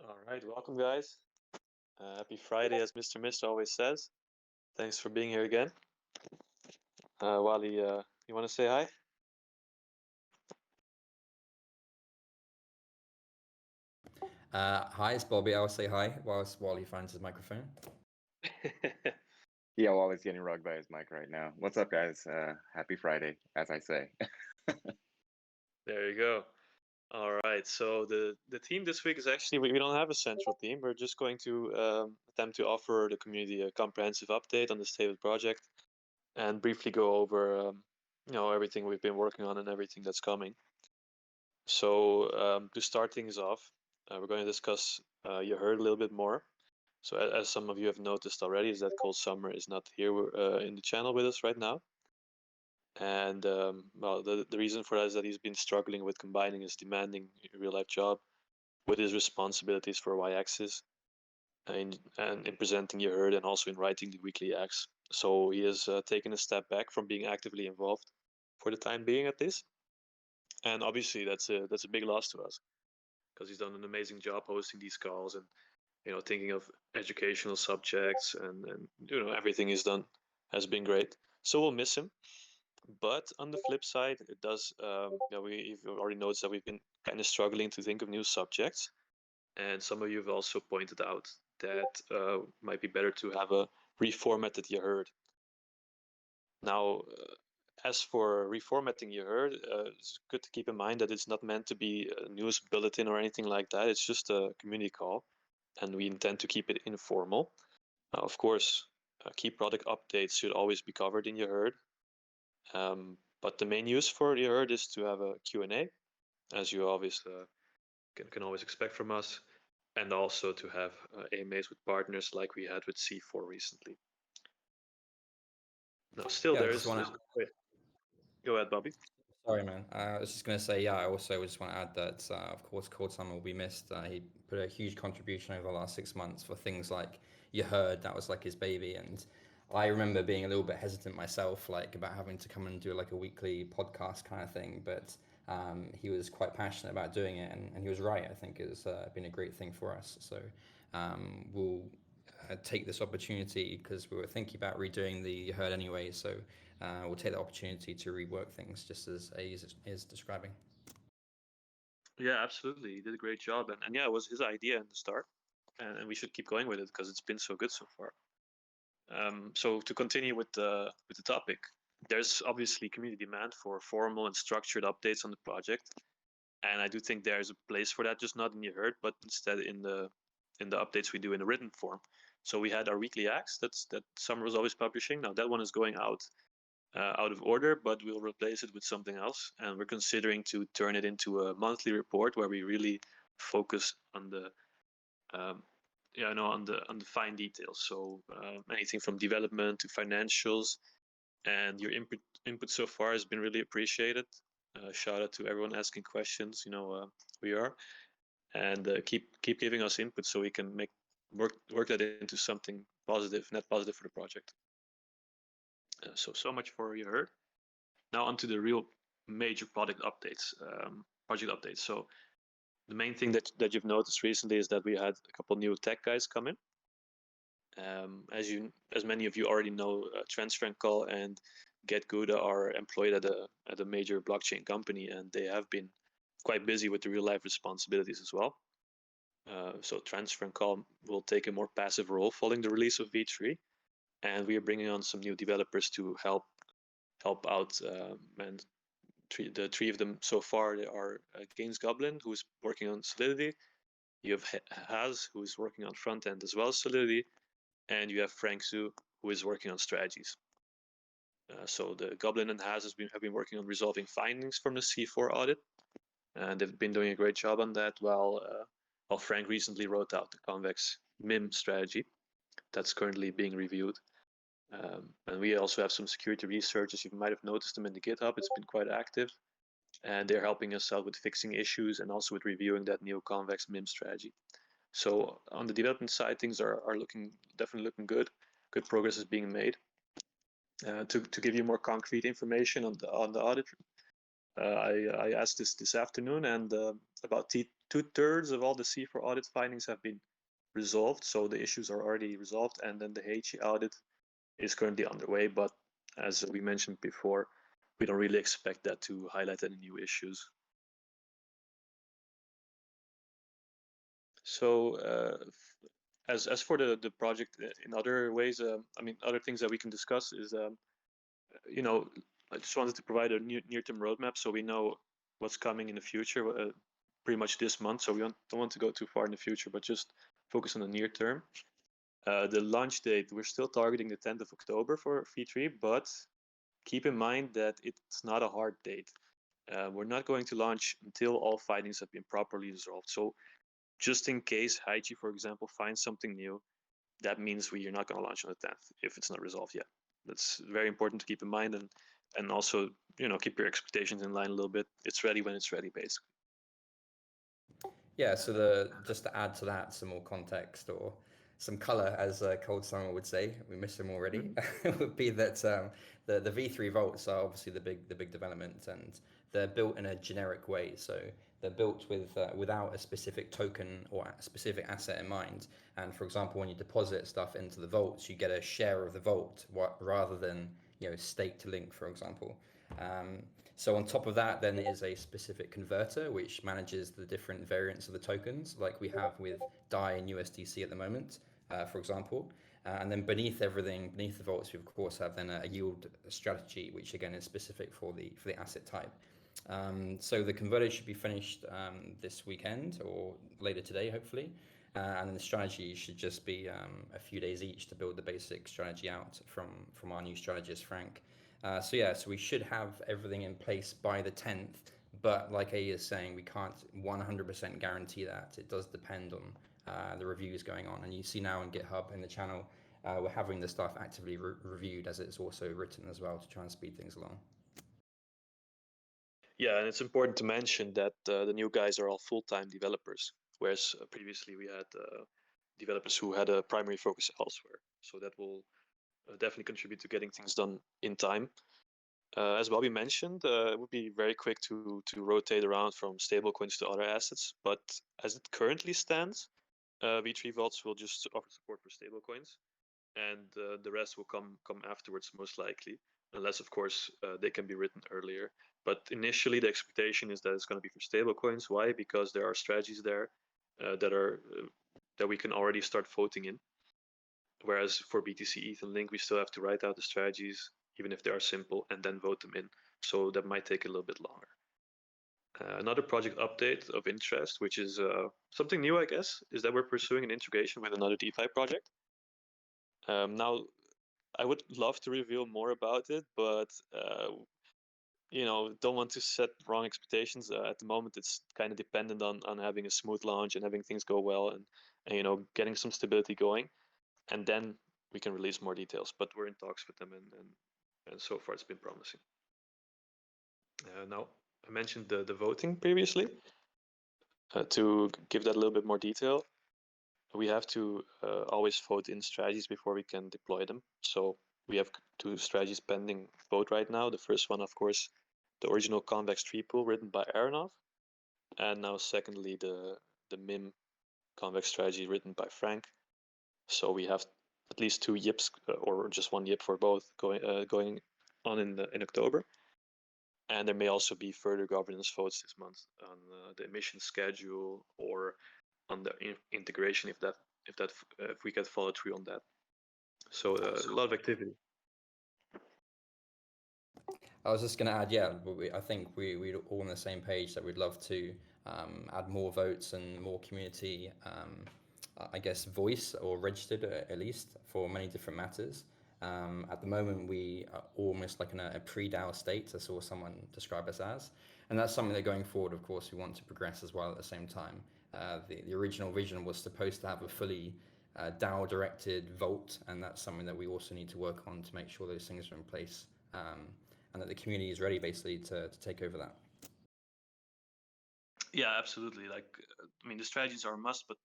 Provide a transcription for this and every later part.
All right, welcome guys. Happy Friday, as Mr. Mist always says. Thanks for being here again. Wally, you want to say hi? Hi, it's Bobby. I'll say hi whilst Wally finds his microphone. Yeah, Wally's getting rugged by his mic right now. What's up, guys? Happy Friday, as I say. There you go. All right, so the theme this week is actually we don't have a central theme. We're just going to attempt to offer the community a comprehensive update on the state of the project and briefly go over everything we've been working on and everything that's coming. So to start things off, we're going to discuss you heard a little bit more. So as some of you have noticed already, is that Cold Summer is not here in the channel with us right now. And well, the reason for that is that he's been struggling with combining his demanding real life job with his responsibilities for yAxis and in presenting you heard and also in writing the weekly acts. So he has taken a step back from being actively involved for the time being at this. And obviously that's a big loss to us because he's done an amazing job hosting these calls and thinking of educational subjects and everything he's done has been great. So we'll miss him. But on the flip side, it does. You've already noticed that we've been kind of struggling to think of new subjects, and some of you have also pointed out that might be better to have a reformatted you heard. Now, as for reformatting you heard, it's good to keep in mind that it's not meant to be a news bulletin or anything like that. It's just a community call, and we intend to keep it informal. Of course, key product updates should always be covered in your herd. But the main use for your herd is to have a Q&A, as you obviously can always expect from us, and also to have AMAs with partners like we had with C4 recently. Now, still, Yeah, I just want to. wait, go ahead, Bobby. Sorry, man. I was just going to say, yeah, I also just want to add that, of course, Cold Summer will be missed. He put a huge contribution over the last 6 months for things like You Heard, that was like his baby. And I remember being a little bit hesitant myself, like about having to come and do like a weekly podcast kind of thing. But he was quite passionate about doing it, and he was right. I think it's been a great thing for us. So we'll take this opportunity because we were thinking about redoing the You Heard anyway. So we'll take the opportunity to rework things just as A's is describing. Yeah, absolutely. He did a great job, and yeah, it was his idea in the start, and we should keep going with it because it's been so good so far. So to continue with the topic, there's obviously community demand for formal and structured updates on the project, and I do think there's a place for that, just not in your herd, but instead in the updates we do in a written form. So we had our weekly acts that Summer was always publishing. Now that one is going out of order, but we'll replace it with something else, and we're considering to turn it into a monthly report where we really focus on the um, on the fine details. So anything from development to financials, and your input so far has been really appreciated. Shout out to everyone asking questions. We are, and keep giving us input so we can make work that into something positive, net positive for the project. So much for your heard. Now onto the real major product updates, project updates. So the main thing that you've noticed recently is that we had a couple new tech guys come in. As many of you already know, Transfer and Call and Get Gouda are employed at a major blockchain company, and they have been quite busy with the real life responsibilities as well. So Transfer and Call will take a more passive role following the release of V3, and we are bringing on some new developers to help out. And the three of them so far they are Gaines Goblin, who's working on Solidity. You have Haz, who is working on front end as well as Solidity, and you have Frank Zhu, who is working on strategies. So the Goblin and Haz have been working on resolving findings from the C4 audit, and they've been doing a great job on that. While Frank recently wrote out the convex MIM strategy that's currently being reviewed. And we also have some security researchers. You might have noticed them in the GitHub. It's been quite active, and they're helping us out with fixing issues and also with reviewing that neo-convex MIM strategy. So on the development side, things are definitely looking good. Good progress is being made. To give you more concrete information on the audit, I asked this afternoon, and about 2/3 of all the C4 audit findings have been resolved, so the issues are already resolved, and then the HE audit is currently underway. But as we mentioned before, we don't really expect that to highlight any new issues. So as for the project in other ways, I mean, other things that we can discuss is, you know, I just wanted to provide a near-term roadmap so we know what's coming in the future, pretty much this month. So we don't want to go too far in the future, but just focus on the near term. The launch date, we're still targeting the 10th of October for V3, but keep in mind that it's not a hard date. We're not going to launch until all findings have been properly resolved. So just in case Haichi, for example, finds something new, that means we're not going to launch on the 10th if it's not resolved yet. That's very important to keep in mind, and also, you know, keep your expectations in line a little bit. It's ready when it's ready, basically. Yeah, so just to add to that some more context or some color, as Cold Summer would say, we missed them already, would be that the V3 vaults are obviously the big development, and they're built in a generic way. So they're built with without a specific token or a specific asset in mind. And for example, when you deposit stuff into the vaults, you get a share of the vault rather than, you know, stake to link, for example. So on top of that, then is a specific converter which manages the different variants of the tokens, like we have with DAI and USDC at the moment, for example. And then beneath everything, beneath the vaults, we of course have then a yield strategy, which again is specific for the asset type. So the converter should be finished this weekend or later today, hopefully. And then the strategy should just be a few days each to build the basic strategy out from our new strategist, Frank. So yeah, so we should have everything in place by the 10th, but like A is saying, we can't 100% guarantee that. It does depend on the reviews going on. And you see now in GitHub in the channel, we're having the stuff actively reviewed as it's also written as well to try and speed things along. Yeah, and it's important to mention that the new guys are all full-time developers, whereas previously we had developers who had a primary focus elsewhere. So that will definitely contribute to getting things done in time. As Bobby mentioned, it would be very quick to rotate around from stablecoins to other assets. But as it currently stands, V3 Vaults will just offer support for stablecoins, and the rest will come afterwards, most likely, unless of course they can be written earlier. But initially, the expectation is that it's going to be for stablecoins. Why? Because there are strategies there that we can already start voting in. Whereas for BTC, ETH, and Link, we still have to write out the strategies, even if they are simple, and then vote them in. So that might take a little bit longer. Another project update of interest, which is something new, I guess, is that we're pursuing an integration with another DeFi project. Now, I would love to reveal more about it, but you know, don't want to set wrong expectations. At the moment, it's kind of dependent on having a smooth launch and having things go well, and you know, getting some stability going, and then we can release more details. But we're in talks with them, and so far it's been promising. Now, I mentioned the voting previously. To give that a little bit more detail, we have to always vote in strategies before we can deploy them. So we have two strategies pending vote right now. The first one, of course, the original convex tree pool written by Aronov, and now secondly the MIM convex strategy written by Frank. So we have at least two yips or just one yip for both going on in October. And there may also be further governance votes this month on the emission schedule or on the integration if we can follow through on that. So a lot of activity. I was just going to add, yeah, I think we're all on the same page that we'd love to add more votes and more community, I guess, voice or registered at least for many different matters. At the moment, we are almost like in a pre-DAO state. I saw someone describe us as, and that's something that going forward, of course, we want to progress as well at the same time. The original vision was supposed to have a fully DAO-directed vote, and that's something that we also need to work on to make sure those things are in place. And that the community is ready basically to take over that. Yeah, absolutely. Like, I mean, the strategies are a must, but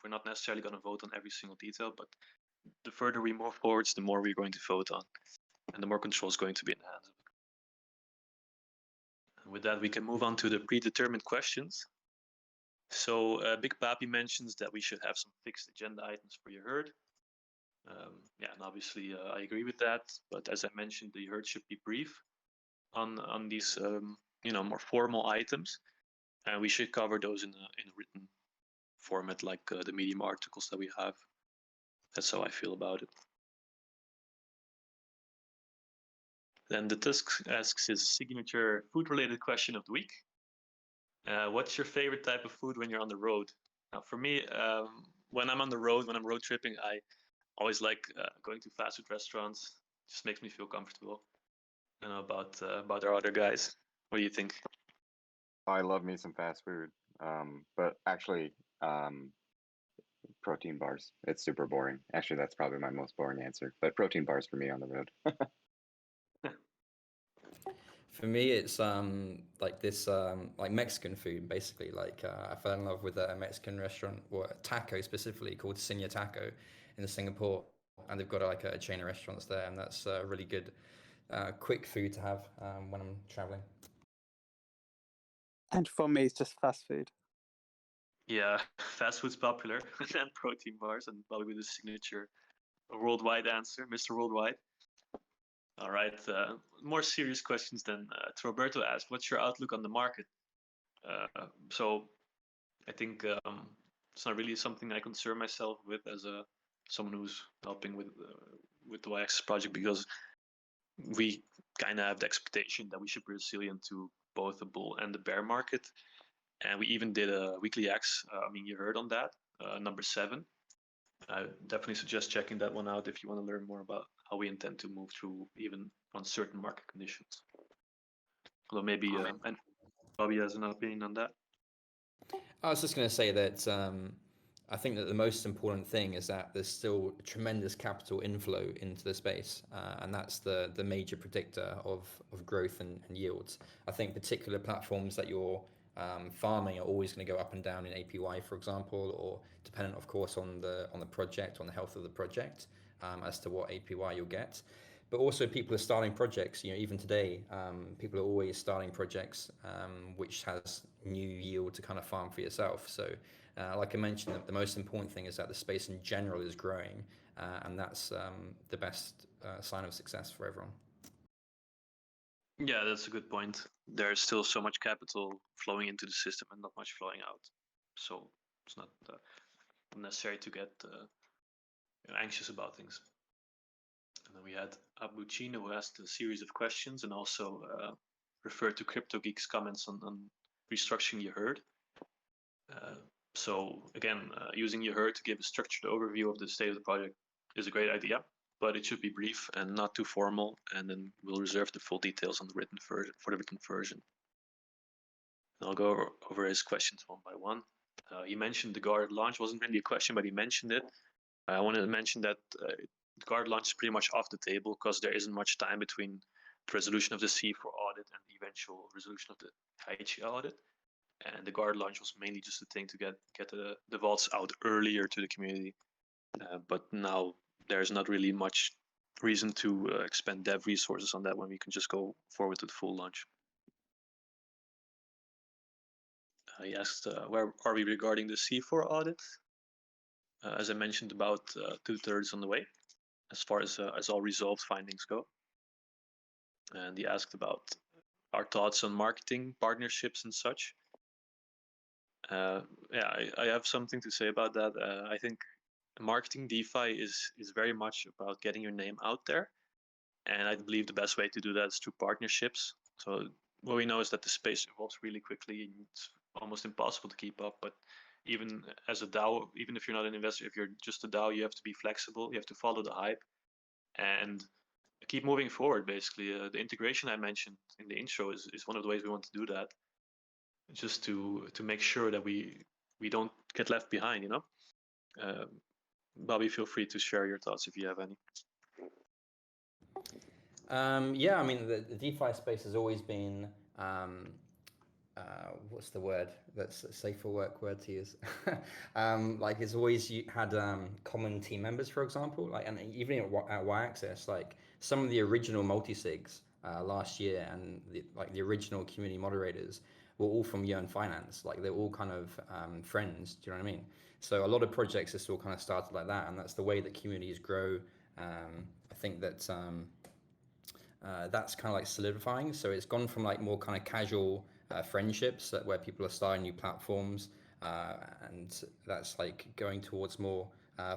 we're not necessarily going to vote on every single detail. But the further we move forwards, the more we're going to vote on, and the more control is going to be in the hands of it. And with that, we can move on to the predetermined questions. So Big Papi mentions that we should have some fixed agenda items for your herd. Yeah, and obviously I agree with that. But as I mentioned, the herd should be brief on these more formal items, and we should cover those in a written format like the Medium articles that we have. That's how I feel about it. Then the Tusk asks his signature food-related question of the week. What's your favorite type of food when you're on the road? Now, for me, when I'm on the road, when I'm road tripping, I always like going to fast food restaurants. Just makes me feel comfortable. I don't know about our other guys. What do you think? I love me some fast food, but actually, protein bars. It's super boring. Actually, that's probably my most boring answer. But protein bars for me on the road. For me, it's like this like Mexican food basically. Like I fell in love with a Mexican restaurant or a taco specifically called Senior Taco in Singapore, and they've got like a chain of restaurants there, and that's really good, quick food to have when I'm traveling. And for me, it's just fast food. Yeah, fast food's popular, and protein bars, and probably with a signature worldwide answer, Mr. Worldwide. All right, more serious questions then. Roberto asked, "What's your outlook on the market?" So I think it's not really something I concern myself with as a someone who's helping with the yAxis project, because we kind of have the expectation that we should be resilient to both the bull and the bear market, and we even did a weekly X. I mean, you heard on that number 7. I definitely suggest checking that one out if you want to learn more about how we intend to move through even uncertain market conditions. Although maybe and Bobby has an opinion on that. I was just going to say that I think that the most important thing is that there's still tremendous capital inflow into the space, and that's the major predictor of growth and yields. I think particular platforms that you're farming are always going to go up and down in APY, for example, or dependent, of course, on the project, on the health of the project, as to what APY you'll get. But also, people are starting projects. Even today, people are always starting projects, which has new yield to kind of farm for yourself. So, like I mentioned, the most important thing is that the space in general is growing, and that's the best sign of success for everyone. Yeah, that's a good point. There's still so much capital flowing into the system and not much flowing out. So it's not necessary to get anxious about things. And then we had Abuchino, who asked a series of questions and also referred to Crypto Geek's comments on restructuring your herd. So again, using your herd to give a structured overview of the state of the project is a great idea, but it should be brief and not too formal, and then we'll reserve the full details on the written version for the written version. And I'll go over his questions one by one. He mentioned the guard launch. Wasn't really a question, but he mentioned it. I wanted to mention that guard launch is pretty much off the table because there isn't much time between the resolution of the C4 audit and the eventual resolution of the Haichi audit. And the guard launch was mainly just a thing to get the vaults out earlier to the community. But now there's not really much reason to expend dev resources on that when we can just go forward to the full launch. He asked, where are we regarding the C4 audit? As I mentioned, about 2/3 on the way, as far as all resolved findings go. And he asked about our thoughts on marketing, partnerships, and such. Yeah, I have something to say about that. I think marketing DeFi is very much about getting your name out there, and I believe the best way to do that is through partnerships. So what we know is that the space evolves really quickly, and it's almost impossible to keep up. But even as a DAO, even if you're not an investor, if you're just a DAO, you have to be flexible. You have to follow the hype and keep moving forward. Basically, the integration I mentioned in the intro is one of the ways we want to do that, just to make sure that we don't get left behind. Bobby, feel free to share your thoughts if you have any. Yeah, I mean, the DeFi space has always been, what's the word that's a safer word to use? Like it's always had common team members, for example, like, and even at yAxis, like some of the original multi-sigs last year, and the original community moderators were all from Yearn Finance. Like they're all kind of friends. Do you know what I mean? So a lot of projects are still kind of started like that, and that's the way that communities grow. I think that that's kind of like solidifying. So it's gone from like more kind of casual friendships where people are starting new platforms, and that's like going towards more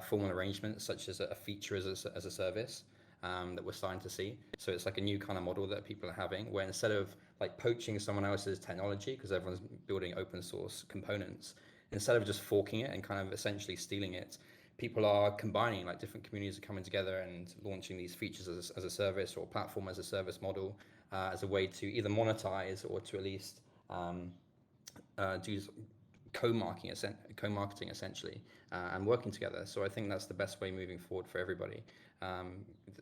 formal arrangements, such as a feature as a service that we're starting to see. So it's like a new kind of model that people are having, where instead of like poaching someone else's technology, because everyone's building open source components, instead of just forking it and kind of essentially stealing it, people are combining, like different communities are coming together and launching these features as a service or platform as a service model as a way to either monetize or to at least do co-marketing essentially, and working together. So I think that's the best way moving forward for everybody.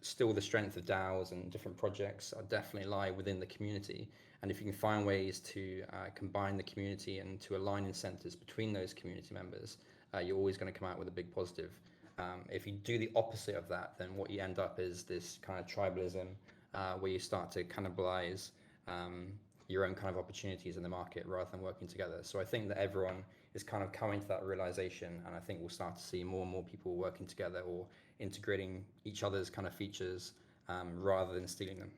Still, the strength of DAOs and different projects are definitely lie within the community. And if you can find ways to combine the community and to align incentives between those community members, you're always going to come out with a big positive. If you do the opposite of that, then what you end up is this kind of tribalism where you start to cannibalize your own kind of opportunities in the market rather than working together. So I think that everyone is kind of coming to that realization, and I think we'll start to see more and more people working together or integrating each other's kind of features rather than stealing them.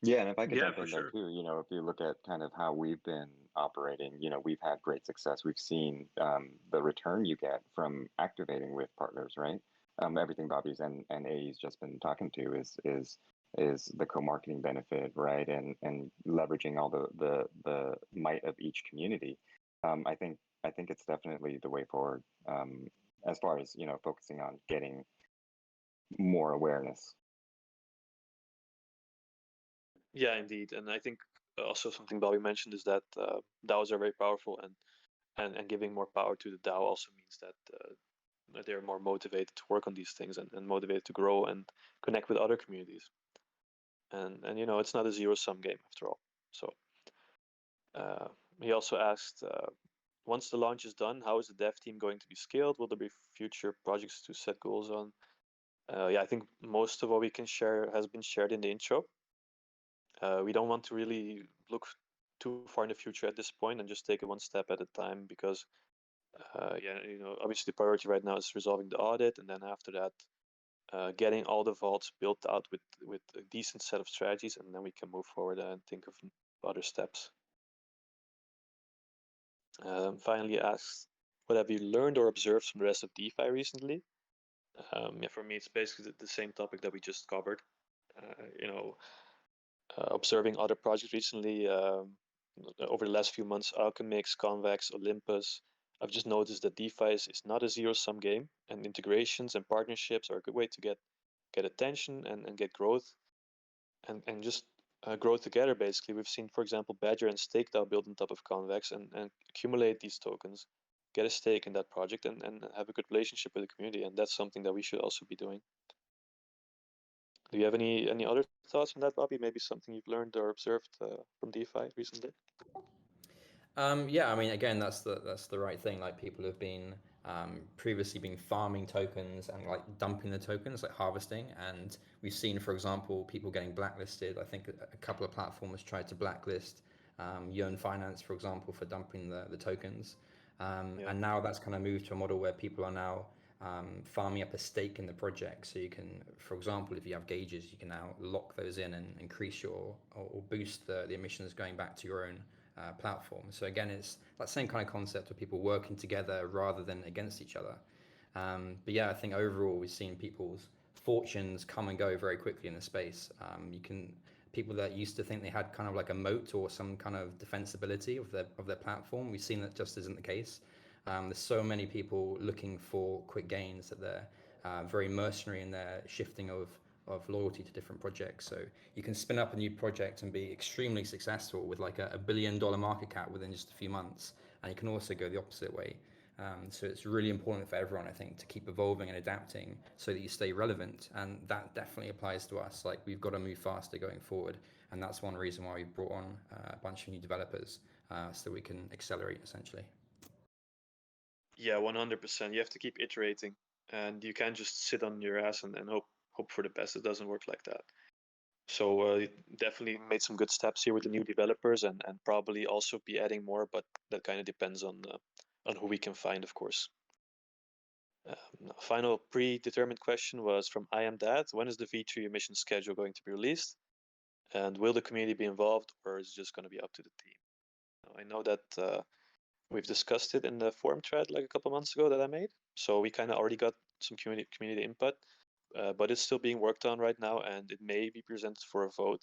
Yeah, and if I could Yeah, jump for in there sure. too, if you look at kind of how we've been operating, we've had great success. We've seen the return you get from activating with partners, right? Everything Bobby's and A's just been talking to is the co-marketing benefit, right? And leveraging all the might of each community. I think it's definitely the way forward, as far as focusing on getting more awareness. Yeah, indeed. And I think also something Bobby mentioned is that DAOs are very powerful, and giving more power to the DAO also means that they're more motivated to work on these things and motivated to grow and connect with other communities. And it's not a zero-sum game after all. So he also asked, once the launch is done, how is the dev team going to be scaled? Will there be future projects to set goals on? Yeah, I think most of what we can share has been shared in the intro. We don't want to really look too far in the future at this point and just take it one step at a time because, yeah, obviously the priority right now is resolving the audit, and then after that, getting all the vaults built out with a decent set of strategies, and then we can move forward and think of other steps. Finally asked, what have you learned or observed from the rest of DeFi recently? Yeah, for me, it's basically the same topic that we just covered. Observing other projects recently over the last few months, Alchemix, Convex, Olympus. I've just noticed that DeFi is not a zero-sum game, and integrations and partnerships are a good way to get attention and get growth and just grow together. Basically, we've seen, for example, Badger and StakeDAO build on top of Convex and accumulate these tokens, get a stake in that project, and have a good relationship with the community. And that's something that we should also be doing. Do you have any other thoughts on that, Bobby? Maybe something you've learned or observed from DeFi recently? Yeah, I mean, again, that's the right thing. Like people have been previously been farming tokens and like dumping the tokens, like harvesting. And we've seen, for example, people getting blacklisted. I think a couple of platforms tried to blacklist Yearn Finance, for example, for dumping the tokens. Yeah. And now that's kind of moved to a model where people are now farming up a stake in the project. So you can, for example, if you have gauges, you can now lock those in and increase or boost the emissions going back to your own platform. So again, it's that same kind of concept of people working together rather than against each other. But yeah, I think overall we've seen people's fortunes come and go very quickly in the space. People that used to think they had kind of like a moat or some kind of defensibility of their platform, we've seen that just isn't the case. There's so many people looking for quick gains that they're very mercenary in their shifting of loyalty to different projects. So you can spin up a new project and be extremely successful with like a $1 billion market cap within just a few months. And you can also go the opposite way. So it's really important for everyone, I think, to keep evolving and adapting so that you stay relevant. And that definitely applies to us. Like we've got to move faster going forward. And that's one reason why we brought on a bunch of new developers so that we can accelerate essentially. Yeah, 100%. You have to keep iterating, and you can't just sit on your ass and hope for the best. It doesn't work like that. So definitely made some good steps here with the new developers, and probably also be adding more, but that kind of depends on who we can find, of course. Final predetermined question was from I Am Dad. When is the V3 emission schedule going to be released? And will the community be involved, or is it just going to be up to the team? Now, I know that we've discussed it in the forum thread like a couple months ago that I made. So we kind of already got some community input, but it's still being worked on right now, and it may be presented for a vote.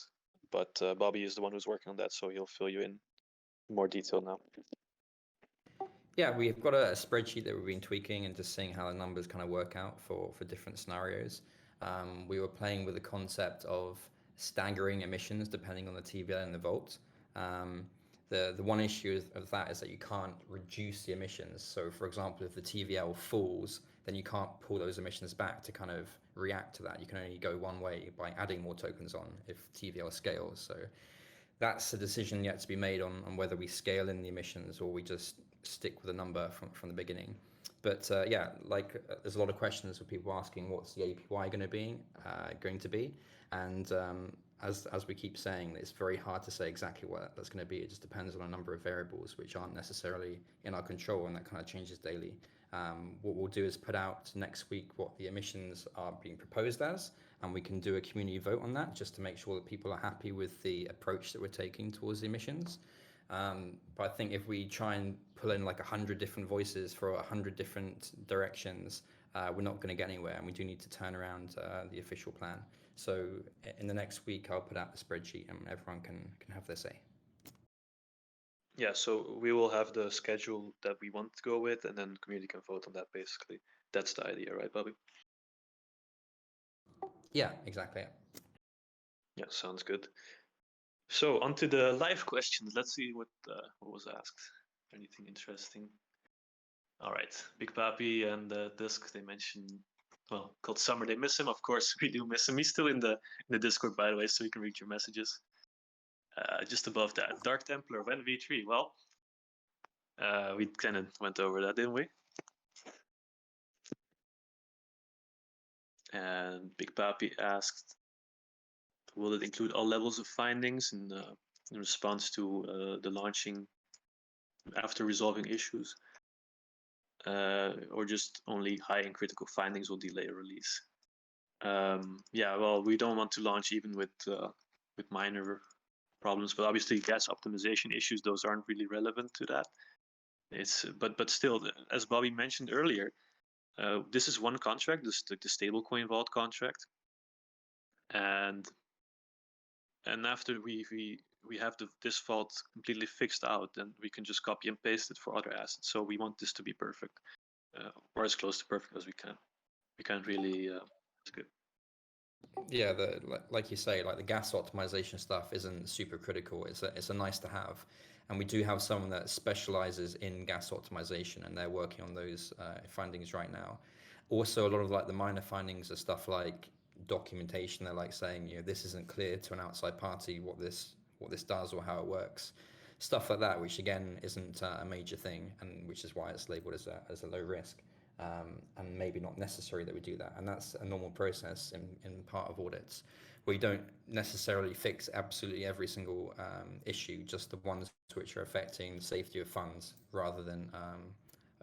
But Bobby is the one who's working on that, so he'll fill you in more detail now. Yeah, we've got a spreadsheet that we've been tweaking and just seeing how the numbers kind of work out for different scenarios. We were playing with the concept of staggering emissions depending on the TVL and the volt. The one issue of that is that you can't reduce the emissions. So, for example, if the TVL falls, then you can't pull those emissions back to kind of react to that. You can only go one way by adding more tokens on if TVL scales. So that's a decision yet to be made on whether we scale in the emissions or we just stick with a number from the beginning. But yeah, there's a lot of questions of people asking what's the APY going to be, and as we keep saying, it's very hard to say exactly what that's going to be. It just depends on a number of variables which aren't necessarily in our control, and that kind of changes daily. What we'll do is put out next week what the emissions are being proposed as, and we can do a community vote on that just to make sure that people are happy with the approach that we're taking towards the emissions. But I think if we try and pull in like 100 different voices for 100 different directions, we're not going to get anywhere, and we do need to turn around the official plan. So in the next week, I'll put out the spreadsheet and everyone can have their say. Yeah, so we will have the schedule that we want to go with, and then the community can vote on that, basically. That's the idea, right, Bobby? Yeah, exactly. Yeah, sounds good. So on to the live questions. Let's see what was asked. Anything interesting? All right, Big Papi and Dusk, they mentioned, well, called Summer. They miss him, of course. We do miss him. He's still in the Discord, by the way, so you can read your messages. Just above that, Dark Templar, when V3? Well, we kind of went over that, didn't we? And Big Papi asked, will it include all levels of findings in response to the launching after resolving issues? Or just only high and critical findings will delay a release? Yeah, well, we don't want to launch even with minor problems, but obviously gas optimization issues, those aren't really relevant to that. But still, as Bobby mentioned earlier, this is one contract, this the stablecoin vault contract, and after we have this vault completely fixed out, then we can just copy and paste it for other assets. So we want this to be perfect, or as close to perfect as we can. We can't really. It's good. Yeah, like you say, like the gas optimization stuff isn't super critical. It's a nice to have, and we do have someone that specializes in gas optimization, and they're working on those findings right now. Also, a lot of like the minor findings are stuff like documentation. They're like saying, this isn't clear to an outside party what this does or how it works, stuff like that, which again isn't a major thing, and which is why it's labeled as a low risk. And maybe not necessary that we do that. And that's a normal process in part of audits. We don't necessarily fix absolutely every single issue, just the ones which are affecting the safety of funds rather than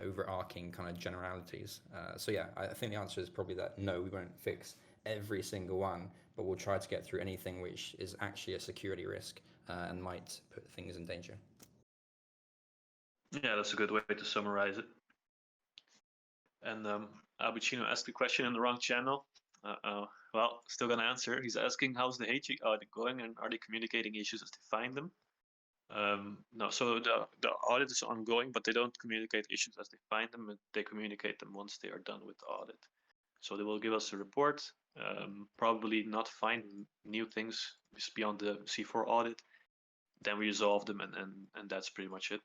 overarching kind of generalities. So yeah, I think the answer is probably that no, we won't fix every single one, but we'll try to get through anything which is actually a security risk and might put things in danger. Yeah, that's a good way to summarize it. And Albucino asked the question in the wrong channel. Well, still gonna answer. He's asking, how's the HE audit going, and are they communicating issues as they find them? No, so the audit is ongoing, but they don't communicate issues as they find them. They communicate them once they are done with the audit. So they will give us a report, probably not find new things beyond the C4 audit. Then we resolve them, and that's pretty much it.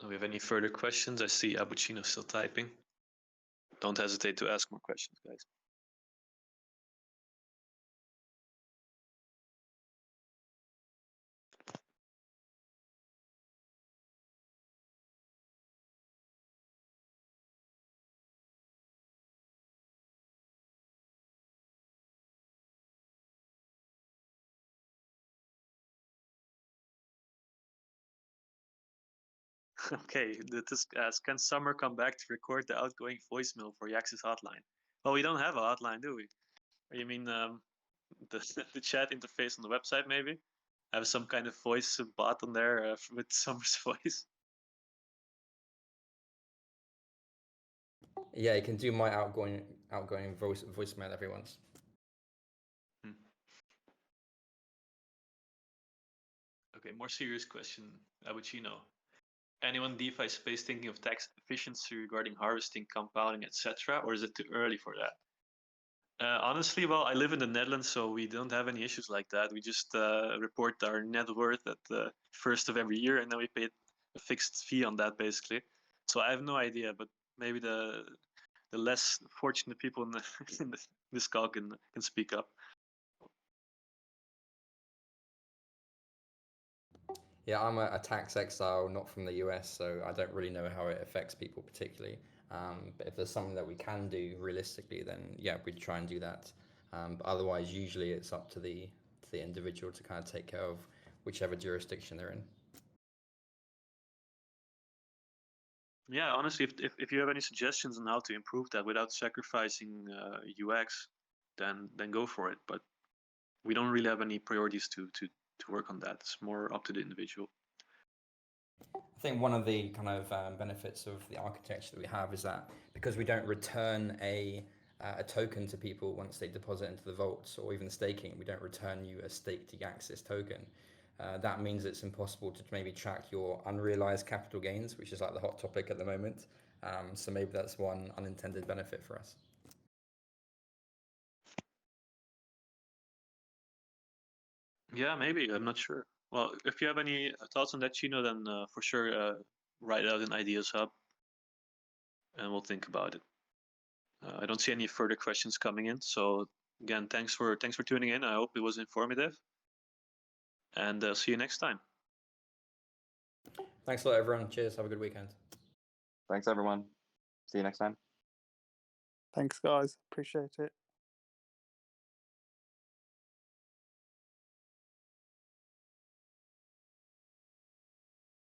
Do we have any further questions? I see Abucino still typing. Don't hesitate to ask more questions, guys. Okay, this asks, can Summer come back to record the outgoing voicemail for yAxis hotline? Well, we don't have a hotline, do we? Or you mean the the chat interface on the website? Maybe have some kind of voice bot on there with Summer's voice. Yeah, you can do my outgoing voicemail every once. Hmm. Okay, more serious question, Abuchino. Anyone in DeFi space thinking of tax efficiency regarding harvesting, compounding, etc., or is it too early for that? Honestly, well, I live in the Netherlands, so we don't have any issues like that. We just report our net worth at the first of every year, and then we pay a fixed fee on that, basically. So I have no idea, but maybe the less fortunate people in the in this call can speak up. Yeah, I'm a tax exile, not from the US, so I don't really know how it affects people particularly. But if there's something that we can do realistically, then yeah, we'd try and do that. But otherwise, usually it's up to the individual to kind of take care of whichever jurisdiction they're in. Yeah, honestly, if you have any suggestions on how to improve that without sacrificing UX, then go for it. But we don't really have any priorities to work on that. It's more up to the individual. I think one of the kind of benefits of the architecture that we have is that because we don't return a token to people once they deposit into the vaults or even staking, we don't return you a staked yAxis token. That means it's impossible to maybe track your unrealized capital gains, which is like the hot topic at the moment. So maybe that's one unintended benefit for us. Yeah, maybe. I'm not sure. Well, if you have any thoughts on that, Chino, then for sure write it out in Ideas Hub, and we'll think about it. I don't see any further questions coming in. So again, thanks for tuning in. I hope it was informative, and see you next time. Thanks a lot, everyone. Cheers. Have a good weekend. Thanks, everyone. See you next time. Thanks, guys. Appreciate it.